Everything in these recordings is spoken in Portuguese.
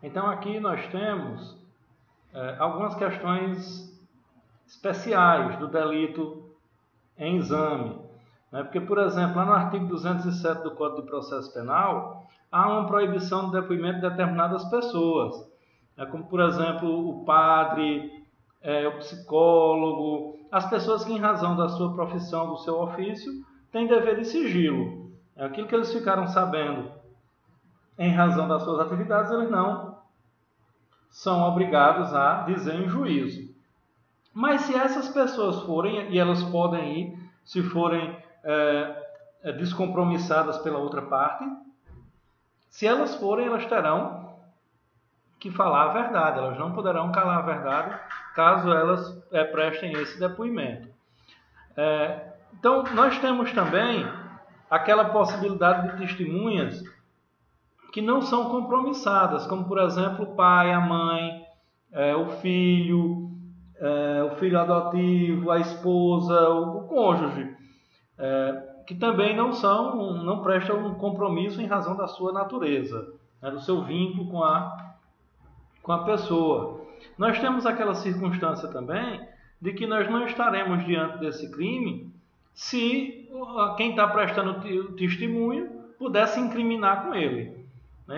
Então aqui nós temos algumas questões especiais do delito em exame. Porque, por exemplo, lá no artigo 207 do Código de Processo Penal, há uma proibição de depoimento de determinadas pessoas, como, por exemplo, o padre, o psicólogo, as pessoas que, em razão da sua profissão, do seu ofício, têm dever de sigilo. Aquilo que eles ficaram sabendo em razão das suas atividades, eles não são obrigados a dizer em juízo. Mas se essas pessoas forem, e elas podem ir, se forem descompromissadas pela outra parte, se elas forem, elas terão que falar a verdade, elas não poderão calar a verdade caso elas prestem esse depoimento. Então, nós temos também aquela possibilidade de testemunhas que não são compromissadas, como, por exemplo, o pai, a mãe, o filho adotivo, a esposa, o cônjuge, que também não prestam um compromisso em razão da sua natureza, do seu vínculo com a pessoa. Nós temos aquela circunstância também de que nós não estaremos diante desse crime se quem está prestando o testemunho pudesse incriminar com ele.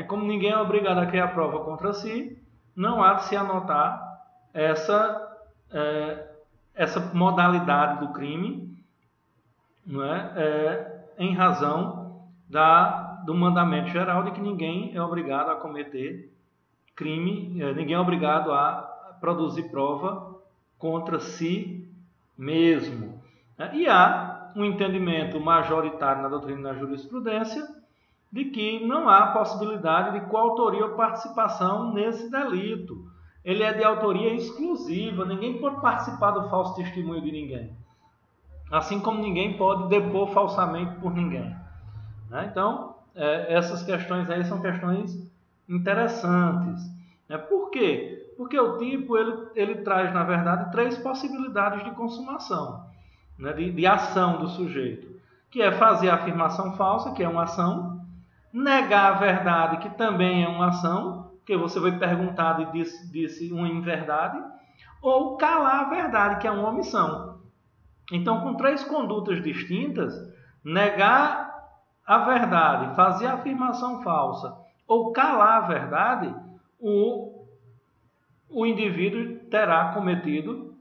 Como ninguém é obrigado a criar prova contra si, não há de se anotar essa modalidade do crime, em razão do mandamento geral de que ninguém é obrigado a cometer crime, ninguém é obrigado a produzir prova contra si mesmo. E há um entendimento majoritário na doutrina e na jurisprudência de que não há possibilidade de coautoria ou participação nesse delito. Ele é de autoria exclusiva, ninguém pode participar do falso testemunho de ninguém. Assim como ninguém pode depor falsamente por ninguém. Então, essas questões aí são questões interessantes. Por quê? Porque o tipo ele traz, na verdade, 3 possibilidades de consumação, de ação do sujeito, que é fazer a afirmação falsa, que é uma ação, negar a verdade, que também é uma ação, porque você foi perguntado e disse uma inverdade, ou calar a verdade, que é uma omissão. Então, com 3 condutas distintas, negar a verdade, fazer a afirmação falsa ou calar a verdade, o indivíduo terá cometido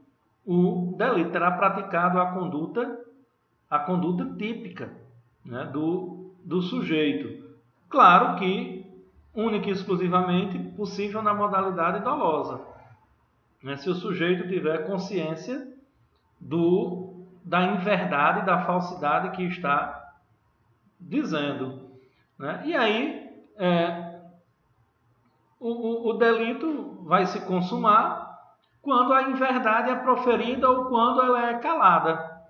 o delito, terá praticado a conduta típica, do sujeito. Claro que única e exclusivamente possível na modalidade dolosa. Se o sujeito tiver consciência da inverdade, da falsidade que está dizendo. E aí, o delito vai se consumar quando a inverdade é proferida ou quando ela é calada.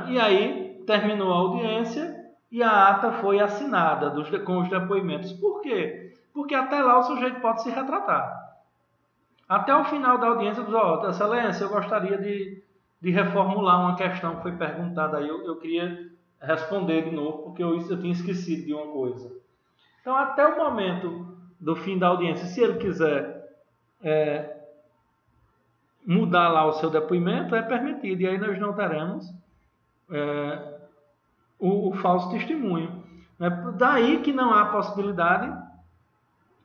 E aí, terminou a audiência e a ata foi assinada com os depoimentos. Por quê? Porque até lá o sujeito pode se retratar. Até o final da audiência, diz: Excelência, eu gostaria de reformular uma questão que foi perguntada aí. Eu queria responder de novo, porque eu tinha esquecido de uma coisa. Então, até o momento do fim da audiência, se ele quiser mudar lá o seu depoimento, é permitido. E aí nós não teremos o falso testemunho. Daí que não há possibilidade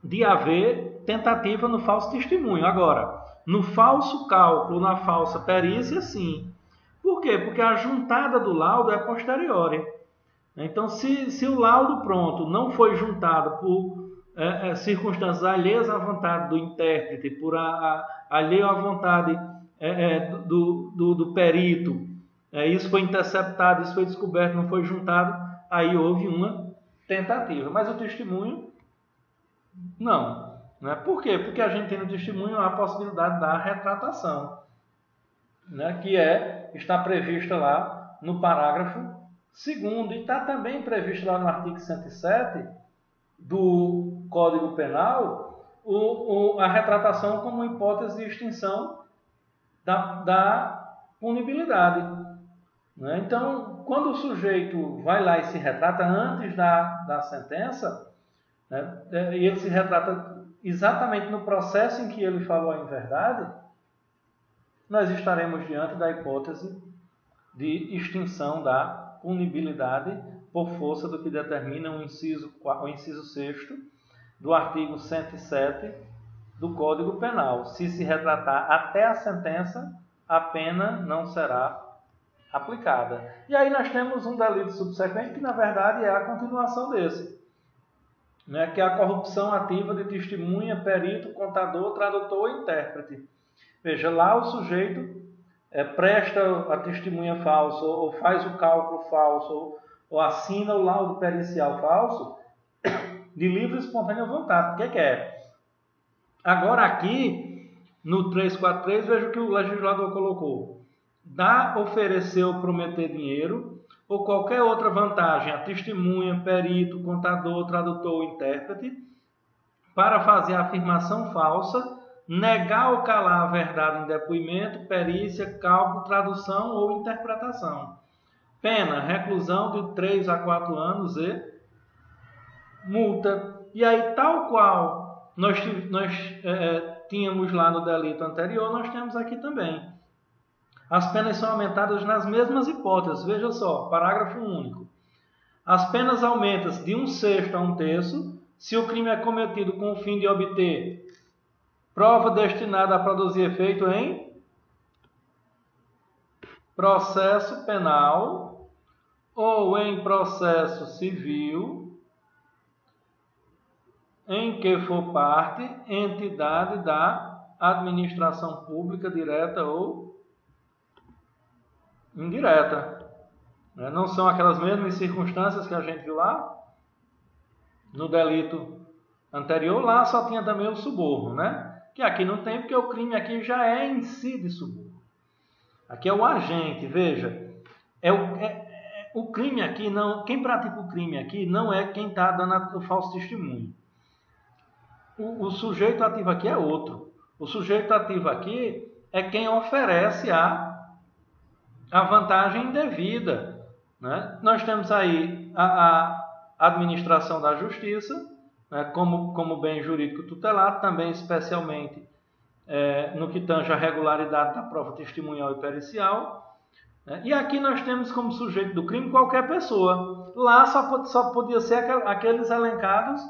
de haver tentativa no falso testemunho. Agora, no falso cálculo, na falsa perícia, sim. Por quê? Porque a juntada do laudo é posteriori. Então, se o laudo pronto não foi juntado por circunstâncias alheias à vontade do intérprete, por alheio à vontade do perito, isso foi interceptado, isso foi descoberto, não foi juntado, aí houve uma tentativa. Mas o testemunho, não. Por quê? Porque a gente tem no testemunho a possibilidade da retratação, que está prevista lá no parágrafo 2º, e está também previsto lá no artigo 107 do Código Penal a retratação como hipótese de extinção da punibilidade. Então, quando o sujeito vai lá e se retrata antes da sentença, e ele se retrata exatamente no processo em que ele falou a inverdade, nós estaremos diante da hipótese de extinção da punibilidade por força do que determina o inciso 6º do artigo 107 do Código Penal. Se retratar até a sentença, a pena não será aplicada. E aí nós temos um delito subsequente que, na verdade, é a continuação desse, né, que é a corrupção ativa de testemunha, perito, contador, tradutor ou intérprete. Veja, lá o sujeito presta a testemunha falsa, ou faz o cálculo falso, ou assina o laudo pericial falso, de livre e espontânea vontade. O que é? Agora aqui, no 343, veja o que o legislador colocou. Dar, oferecer ou prometer dinheiro, ou qualquer outra vantagem a testemunha, perito, contador, tradutor ou intérprete, para fazer a afirmação falsa, negar ou calar a verdade em depoimento, perícia, cálculo, tradução ou interpretação. Pena, reclusão de 3 a 4 anos e multa. E aí, tal qual nós tínhamos lá no delito anterior, nós temos aqui também. As penas são aumentadas nas mesmas hipóteses. Veja só, parágrafo único. As penas aumentam de 1/6 a 1/3 se o crime é cometido com o fim de obter prova destinada a produzir efeito em processo penal ou em processo civil em que for parte entidade da administração pública direta ou indireta. Não são aquelas mesmas circunstâncias que a gente viu lá no delito anterior. Lá só tinha também o suborno, né? Que aqui não tem, porque o crime aqui já é em si de suborno. Aqui é o agente, veja. O crime aqui, não, quem pratica o crime aqui não é quem está dando o falso testemunho. O sujeito ativo aqui é outro. O sujeito ativo aqui é quem oferece a vantagem indevida, né? Nós temos aí a administração da justiça, né, como bem jurídico tutelado, também especialmente no que tange a regularidade da prova testemunhal e pericial. Né? E aqui nós temos como sujeito do crime qualquer pessoa. Lá só podia ser aqueles elencados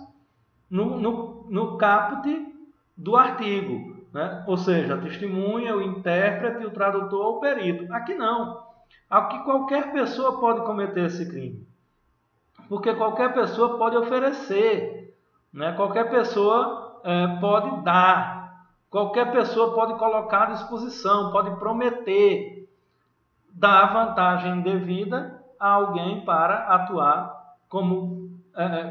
no caput do artigo, né? Ou seja, a testemunha, o intérprete, o tradutor ou o perito. Aqui não. Aqui qualquer pessoa pode cometer esse crime. Porque qualquer pessoa pode oferecer, né? Qualquer pessoa pode dar, qualquer pessoa pode colocar à disposição, pode prometer dar vantagem devida a alguém para atuar com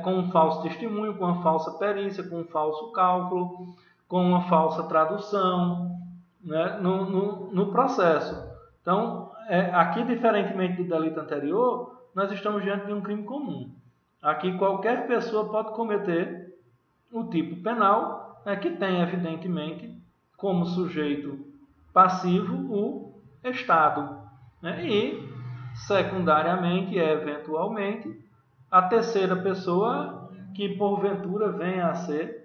um falso testemunho, com uma falsa perícia, com um falso cálculo, com uma falsa tradução, né, no processo. Então, aqui, diferentemente do delito anterior, nós estamos diante de um crime comum. Aqui, qualquer pessoa pode cometer o tipo penal, que tem, evidentemente, como sujeito passivo o Estado. Né, e, secundariamente, eventualmente, a terceira pessoa que, porventura, venha a ser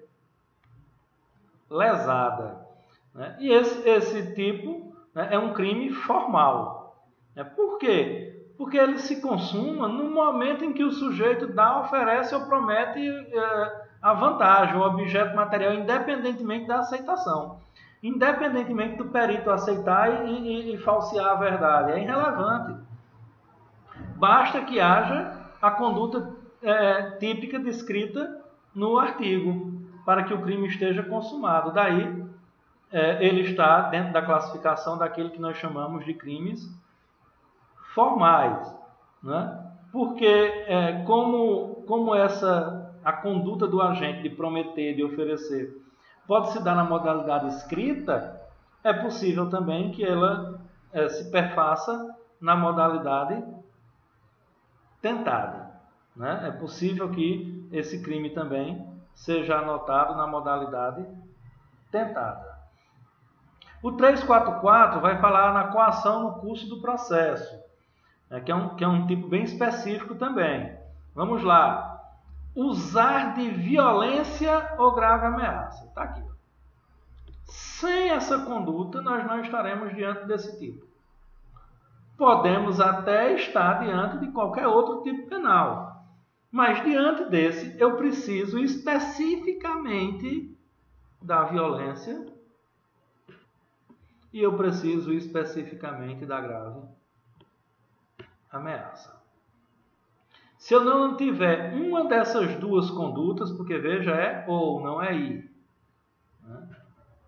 lesada. Né? E esse tipo, né, é um crime formal. Por quê? Porque ele se consuma no momento em que o sujeito dá, oferece ou promete a vantagem, o objeto material, independentemente da aceitação. Independentemente do perito aceitar e falsear a verdade. É irrelevante. Basta que haja a conduta típica descrita no artigo, para que o crime esteja consumado. Daí, ele está dentro da classificação daquele que nós chamamos de crimes formais. Né? Porque, como a conduta do agente de prometer, de oferecer, pode se dar na modalidade escrita, é possível também que ela se perfaça na modalidade tentada. Né? É possível que esse crime também seja anotado na modalidade tentada. O 344 vai falar na coação no curso do processo, que é um tipo bem específico também. Vamos lá. usar de violência ou grave ameaça. Está aqui. Sem essa conduta, nós não estaremos diante desse tipo. Podemos até estar diante de qualquer outro tipo penal. Mas diante desse, eu preciso especificamente da violência e eu preciso especificamente da grave ameaça. Se eu não tiver uma dessas duas condutas, porque veja, é ou, não é e.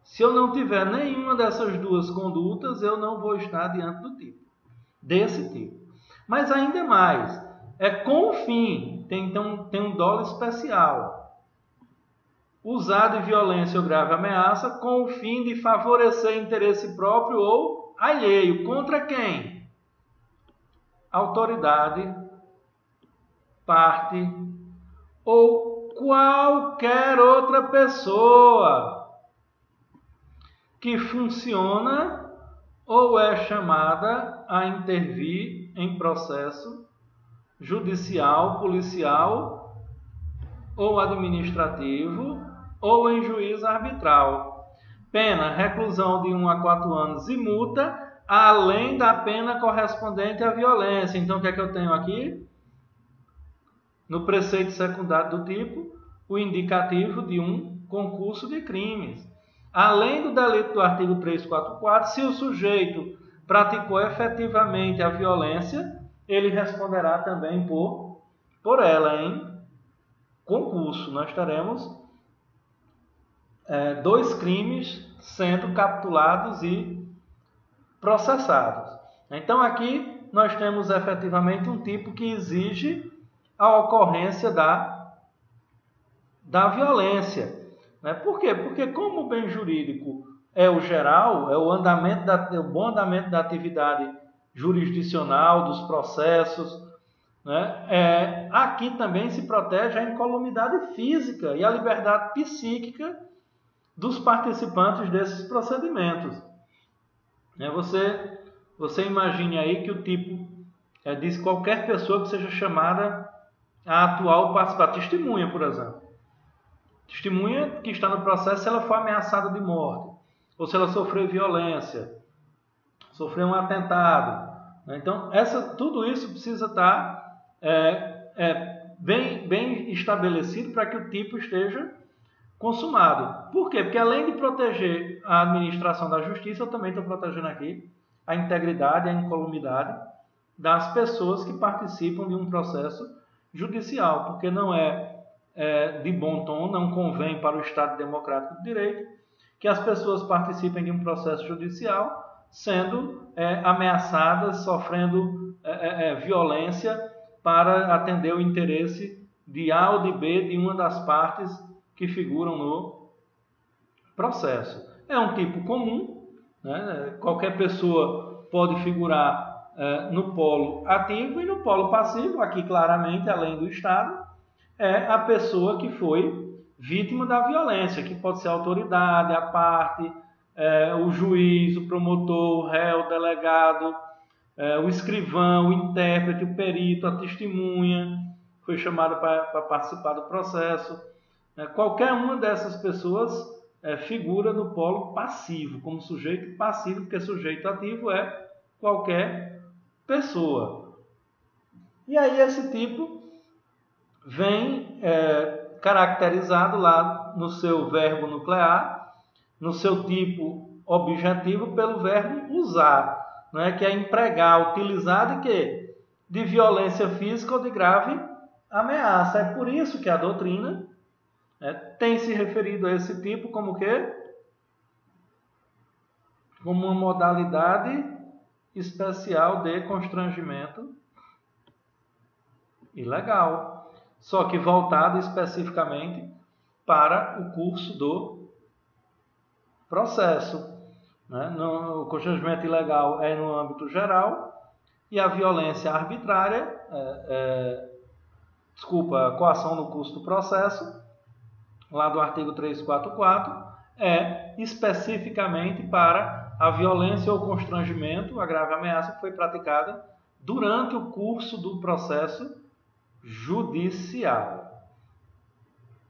Se eu não tiver nenhuma dessas duas condutas, eu não vou estar diante do tipo, desse tipo. Mas ainda mais, é com o fim, tem um dolo especial. Usar de violência ou grave ameaça com o fim de favorecer interesse próprio ou alheio. Contra quem? Autoridade, parte ou qualquer outra pessoa que funciona ou é chamada a intervir em processo judicial, policial ou administrativo ou em juízo arbitral. Pena, reclusão de 1 a 4 anos e multa, além da pena correspondente à violência. Então, o que é que eu tenho aqui? No preceito secundário do tipo, o indicativo de um concurso de crimes. Além do delito do artigo 344, se o sujeito praticou efetivamente a violência, ele responderá também por ela em concurso. Nós teremos 2 crimes sendo capitulados e processados. Então aqui nós temos efetivamente um tipo que exige a ocorrência da violência. Por quê? Porque como o bem jurídico é o geral, é o bom andamento da atividade jurisdicional, dos processos, aqui também se protege a incolumidade física e a liberdade psíquica dos participantes desses procedimentos. Você imagine aí que o tipo diz qualquer pessoa que seja chamada a atuar ou participar. Testemunha, por exemplo. Testemunha que está no processo se ela for ameaçada de morte, ou se ela sofreu violência, sofreu um atentado. Então, tudo isso precisa estar bem estabelecido para que o tipo esteja consumado. Por quê? Porque além de proteger a administração da justiça, eu também estou protegendo aqui a integridade, a incolumidade das pessoas que participam de um processo judicial, porque não é de bom tom, não convém para o Estado Democrático de Direito que as pessoas participem de um processo judicial sendo ameaçadas, sofrendo violência para atender o interesse de A ou de B de uma das partes que figuram no processo. É um tipo comum, qualquer pessoa pode figurar no polo ativo e no polo passivo. Aqui claramente, além do Estado, é a pessoa que foi vítima da violência, que pode ser a autoridade, a parte, o juiz, o promotor, o réu, o delegado, o escrivão, o intérprete, o perito, a testemunha, foi chamado para participar do processo. Qualquer uma dessas pessoas figura no polo passivo, como sujeito passivo, porque sujeito ativo é qualquer pessoa. E aí esse tipo vem caracterizado lá no seu verbo nuclear, no seu tipo objetivo, pelo verbo usar, que é empregar, utilizar de quê? De violência física ou de grave ameaça. É por isso que a doutrina tem se referido a esse tipo como o quê? Como uma modalidade especial de constrangimento ilegal. Só que voltado especificamente para o curso do processo. O constrangimento ilegal é no âmbito geral e a violência arbitrária, a coação no curso do processo, lá do artigo 344, é especificamente para a violência ou constrangimento, a grave ameaça que foi praticada durante o curso do processo judicial.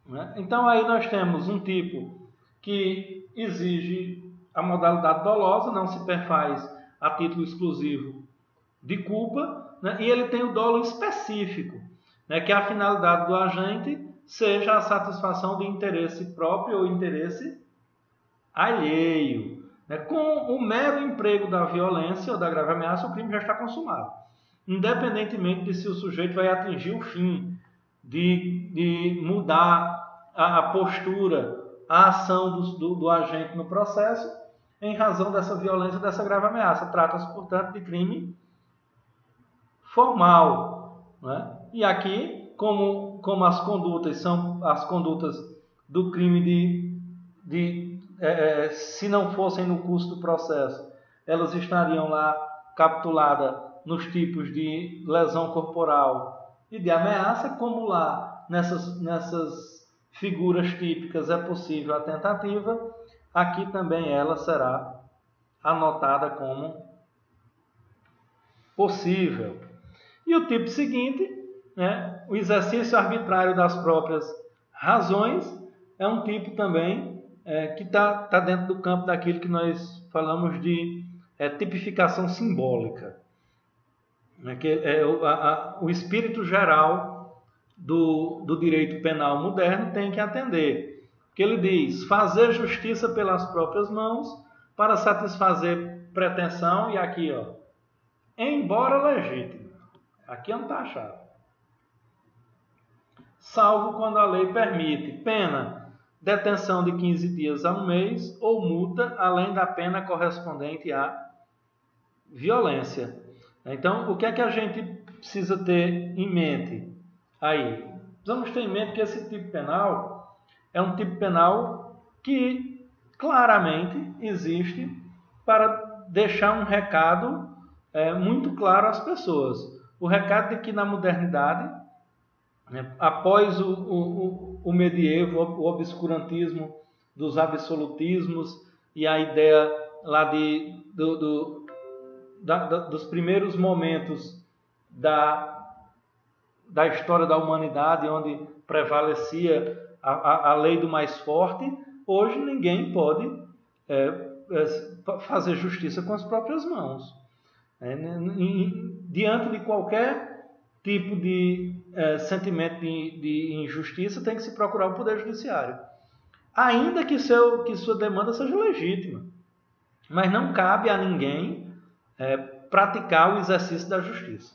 né? Então aí nós temos um tipo que exige a modalidade dolosa, não se perfaz a título exclusivo de culpa, né? E ele tem o dolo específico, né? Que a finalidade do agente seja a satisfação de interesse próprio ou interesse alheio. Né? Com o mero emprego da violência ou da grave ameaça, o crime já está consumado, independentemente de se o sujeito vai atingir o fim de mudar a postura, a ação do agente no processo, em razão dessa violência, dessa grave ameaça. Trata-se, portanto, de crime formal. Né? E aqui, como as condutas são as condutas do crime se não fossem no curso do processo, elas estariam lá capituladas nos tipos de lesão corporal e de ameaça, como lá nessas figuras típicas é possível a tentativa, aqui também ela será anotada como possível. E o tipo seguinte, né, o exercício arbitrário das próprias razões, é um tipo também que está dentro do campo daquilo que nós falamos de tipificação simbólica. Né, que o espírito geral do direito penal moderno tem que atender. Que ele diz, fazer justiça pelas próprias mãos para satisfazer pretensão, e aqui, ó, embora legítima, aqui não está a chave, salvo quando a lei permite pena, detenção de 15 dias a um mês ou multa, além da pena correspondente à violência. Então, o que é que a gente precisa ter em mente aí? Precisamos ter em mente que esse tipo penal é um tipo penal que claramente existe para deixar um recado muito claro às pessoas. O recado de que na modernidade, né, após o medievo, o obscurantismo dos absolutismos e a ideia lá dos primeiros momentos da história da humanidade, onde prevalecia a lei do mais forte, hoje ninguém pode fazer justiça com as próprias mãos. Diante de qualquer tipo de sentimento de injustiça, tem que se procurar o Poder Judiciário. Ainda que sua demanda seja legítima. Mas não cabe a ninguém praticar o exercício da justiça.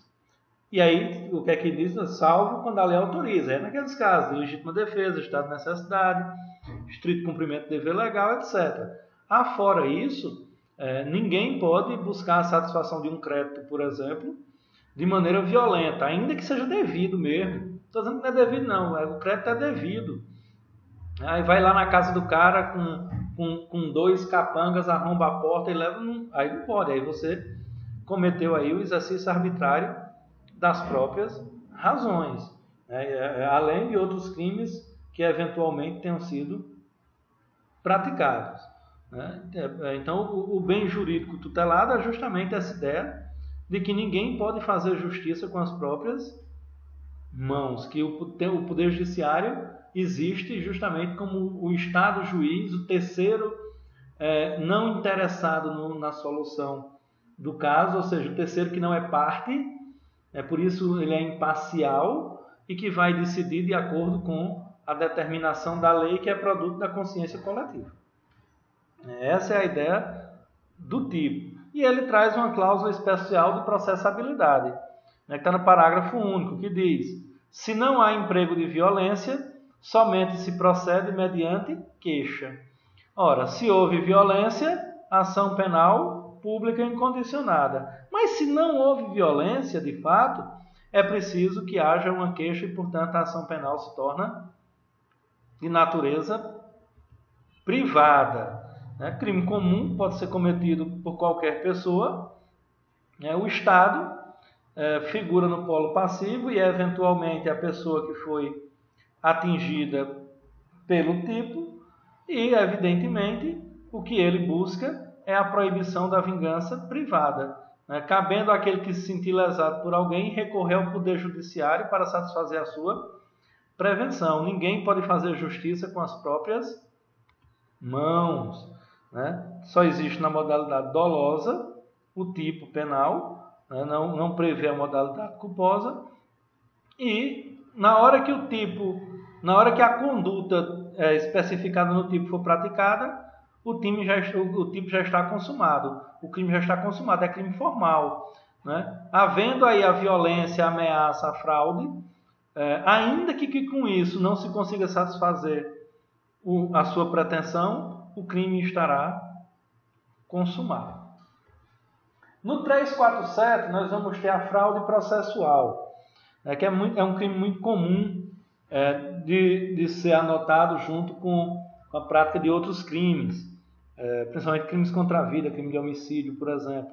E aí, o que é que diz? Salvo quando a lei autoriza. É naqueles casos de legítima defesa, estado de necessidade, estrito cumprimento do dever legal, etc. Afora isso, ninguém pode buscar a satisfação de um crédito, por exemplo, de maneira violenta, ainda que seja devido mesmo. Estou dizendo que não é devido, não. O crédito é devido. Aí vai lá na casa do cara com 2 capangas, arromba a porta e leva... Aí não pode. Aí você cometeu aí o exercício arbitrário das próprias razões. Além de outros crimes que eventualmente tenham sido praticados. Então, o bem jurídico tutelado é justamente essa ideia de que ninguém pode fazer justiça com as próprias mãos, que o Poder Judiciário existe justamente como o Estado juiz, o terceiro não interessado na solução do caso, ou seja, o terceiro que não é parte, por isso ele é imparcial e que vai decidir de acordo com a determinação da lei, que é produto da consciência coletiva. Essa é a ideia do tipo. E ele traz uma cláusula especial de processabilidade, que está no parágrafo único, que diz: se não há emprego de violência, somente se procede mediante queixa. Ora, se houve violência, ação penal pública incondicionada. Mas se não houve violência, de fato, é preciso que haja uma queixa e, portanto, a ação penal se torna de natureza privada. Crime comum pode ser cometido por qualquer pessoa. O Estado figura no polo passivo e é eventualmente a pessoa que foi atingida pelo tipo e, evidentemente, o que ele busca é a proibição da vingança privada, cabendo àquele que se sentir lesado por alguém recorrer ao Poder Judiciário para satisfazer a sua prevenção. Ninguém pode fazer justiça com as próprias mãos, né? Só existe na modalidade dolosa o tipo penal, né? Não prevê a modalidade culposa. E na hora que a conduta especificada no tipo for praticada, o tipo já está consumado. O crime já está consumado, é crime formal, né? Havendo aí a violência, a ameaça, a fraude, ainda que com isso não se consiga satisfazer a sua pretensão, o crime estará consumado. No 347, nós vamos ter a fraude processual, que é um crime muito comum de ser anotado junto com a prática de outros crimes, principalmente crimes contra a vida, crime de homicídio, por exemplo.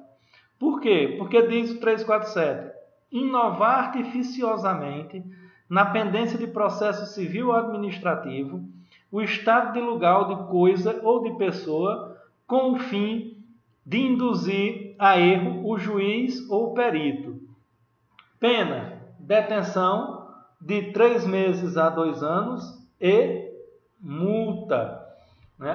Por quê? Porque diz o 347, inovar artificiosamente na pendência de processo civil ou administrativo o estado de lugar ou de coisa ou de pessoa com o fim de induzir a erro o juiz ou o perito. Pena, detenção de 3 meses a 2 anos e multa.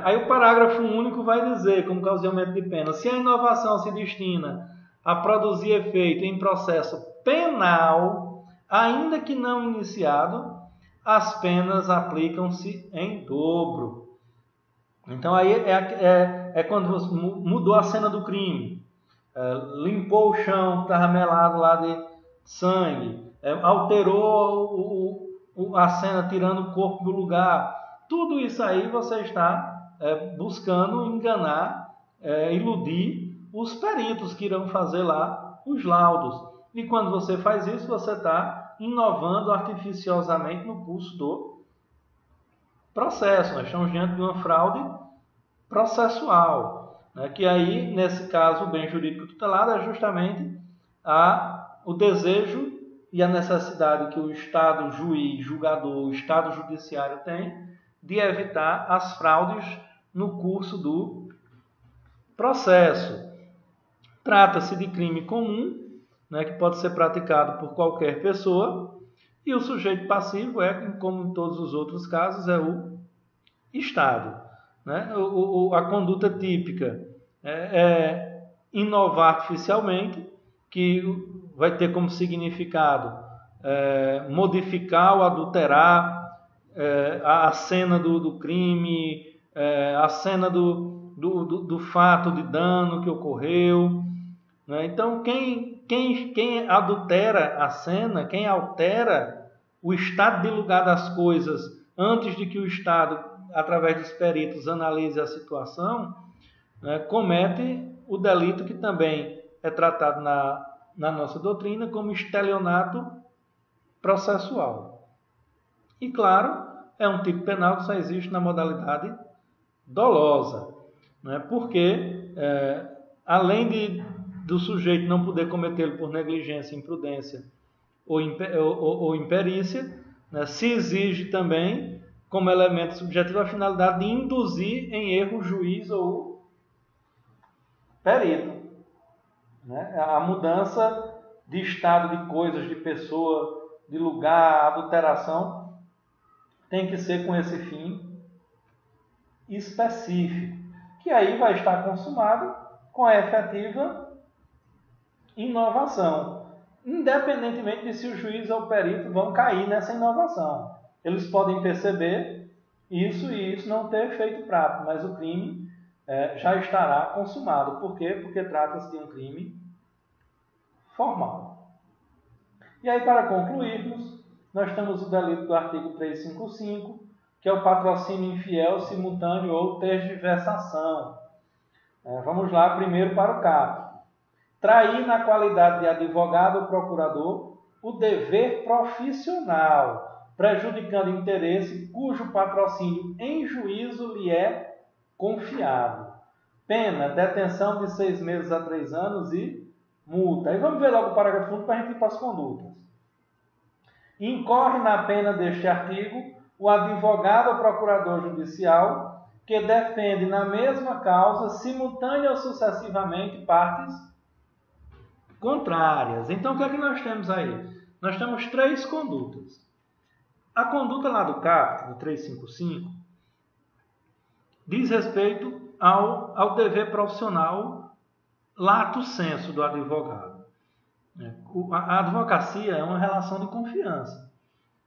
Aí o parágrafo único vai dizer, como causa de aumento de pena, se a inovação se destina a produzir efeito em processo penal, ainda que não iniciado, as penas aplicam-se em dobro. Então aí é quando você mudou a cena do crime, limpou o chão, estava melado lá de sangue, alterou a cena tirando o corpo do lugar. Tudo isso aí você está buscando enganar, iludir os peritos que irão fazer lá os laudos. E quando você faz isso, você está inovando artificiosamente no curso do processo. Nós estamos diante de uma fraude processual, que aí, nesse caso, o bem jurídico tutelado é justamente o desejo e a necessidade que o Estado juiz, julgador, o Estado judiciário tem de evitar as fraudes no curso do processo. Trata-se de crime comum, que pode ser praticado por qualquer pessoa, e o sujeito passivo como em todos os outros casos, é o Estado. A conduta típica é inovar artificialmente, que vai ter como significado modificar ou adulterar a cena do crime, a cena do fato de dano que ocorreu. Então, quem adultera a cena, quem altera o estado de lugar das coisas antes de que o Estado, através dos peritos, analise a situação, comete o delito que também é tratado na nossa doutrina como estelionato processual. E, claro, é um tipo penal que só existe na modalidade dolosa, porque, além do sujeito não poder cometê-lo por negligência, imprudência ou imperícia, se exige também, como elemento subjetivo, a finalidade de induzir em erro o juiz ou perito. A mudança de estado de coisas, de pessoa, de lugar, a adulteração, tem que ser com esse fim específico, que aí vai estar consumado com a efetiva inovação, independentemente de se o juiz ou o perito vão cair nessa inovação. Eles podem perceber isso e isso não ter efeito prático, mas o crime já estará consumado. Por quê? Porque trata-se de um crime formal. E aí, para concluirmos, nós temos o delito do artigo 355, que é o patrocínio infiel, simultâneo ou tergiversação. Vamos lá primeiro para o CAP. Trair na qualidade de advogado ou procurador o dever profissional, prejudicando interesse cujo patrocínio em juízo lhe é confiado. Pena, detenção de 6 meses a 3 anos e multa. Aí vamos ver logo o parágrafo 1 para a gente ir para as condutas. Incorre na pena deste artigo o advogado ou procurador judicial que defende na mesma causa, simultânea ou sucessivamente, partes contrárias. Então, o que é que nós temos aí? Nós temos 3 condutas. A conduta lá do caput, do 355, diz respeito ao dever profissional lato sensu do advogado. A advocacia é uma relação de confiança.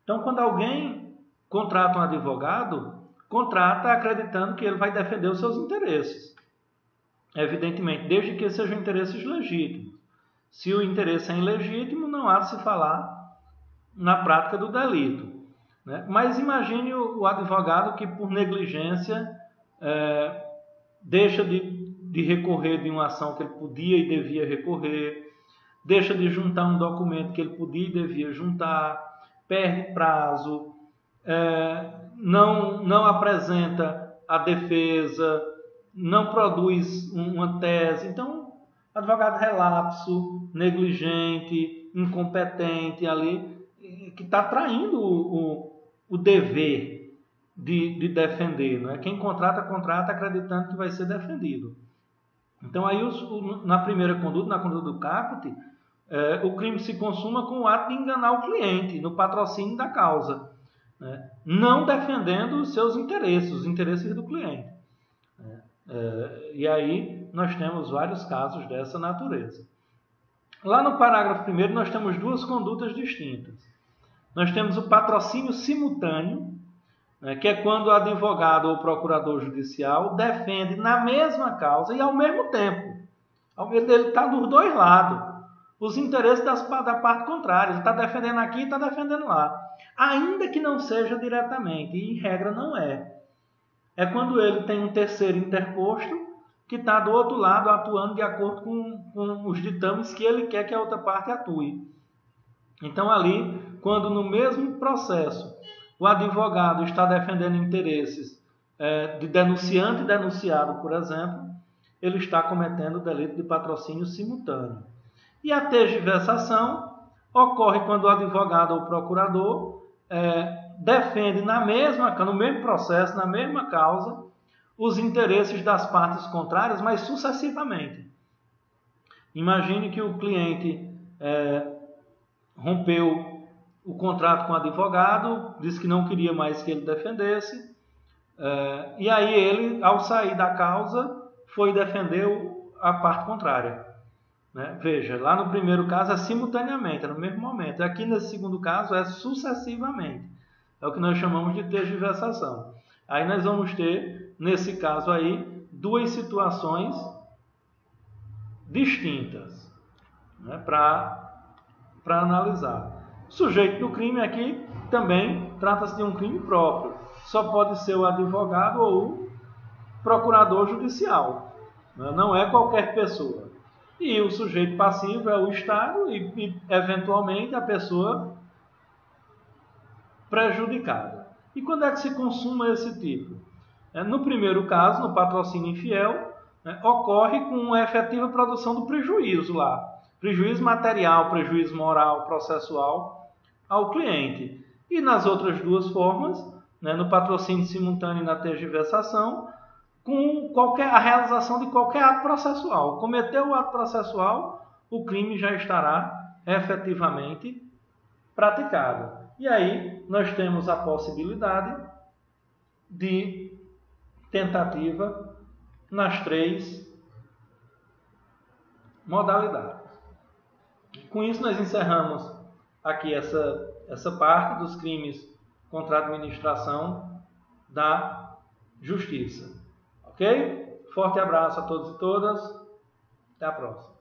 Então, quando alguém contrata um advogado, contrata acreditando que ele vai defender os seus interesses. Evidentemente, desde que sejam interesses legítimos. Se o interesse é ilegítimo, não há de se falar na prática do delito. Mas imagine o advogado que, por negligência, deixa de recorrer de uma ação que ele podia e devia recorrer, deixa de juntar um documento que ele podia e devia juntar, perde prazo, não apresenta a defesa, não produz uma tese. Então, advogado relapso, negligente, incompetente ali, que está traindo o dever de defender. Não é? Quem contrata acreditando que vai ser defendido. Então, aí, na primeira conduta, na conduta do caput, o crime se consuma com o ato de enganar o cliente, no patrocínio da causa, né? Não defendendo os seus interesses, os interesses do cliente. E aí, nós temos vários casos dessa natureza. Lá no parágrafo 1º, nós temos duas condutas distintas. Nós temos o patrocínio simultâneo, que é quando o advogado ou procurador judicial defende na mesma causa e ao mesmo tempo. Ele está dos dois lados. Os interesses da parte contrária. Ele está defendendo aqui e está defendendo lá. Ainda que não seja diretamente, e em regra não é. É quando ele tem um terceiro interposto que está do outro lado atuando de acordo com os ditames que ele quer que a outra parte atue. Então ali, quando no mesmo processo o advogado está defendendo interesses de denunciante e denunciado, por exemplo, ele está cometendo o delito de patrocínio simultâneo. E a tergiversação ocorre quando o advogado ou o procurador defende no mesmo processo, na mesma causa, os interesses das partes contrárias, mas sucessivamente. Imagine que o cliente rompeu o contrato com o advogado, disse que não queria mais que ele defendesse, e aí ele, ao sair da causa, foi defender a parte contrária. Veja, lá no primeiro caso é simultaneamente, é no mesmo momento. Aqui nesse segundo caso é sucessivamente. É o que nós chamamos de tergiversação. Aí nós vamos ter, nesse caso aí, duas situações distintas, para analisar. O sujeito do crime aqui também trata-se de um crime próprio. Só pode ser o advogado ou o procurador judicial. Não é qualquer pessoa. E o sujeito passivo é o Estado e eventualmente, a pessoa prejudicada. E quando é que se consuma esse tipo? No primeiro caso, no patrocínio infiel, ocorre com a efetiva produção do prejuízo lá. Prejuízo material, prejuízo moral, processual ao cliente. E nas outras duas formas, no patrocínio simultâneo e na tergiversação, com a realização de qualquer ato processual. Cometeu o ato processual, o crime já estará efetivamente praticado. E aí nós temos a possibilidade de tentativa nas três modalidades. Com isso nós encerramos aqui essa parte dos crimes contra a administração da justiça. Ok? Forte abraço a todos e todas. Até a próxima.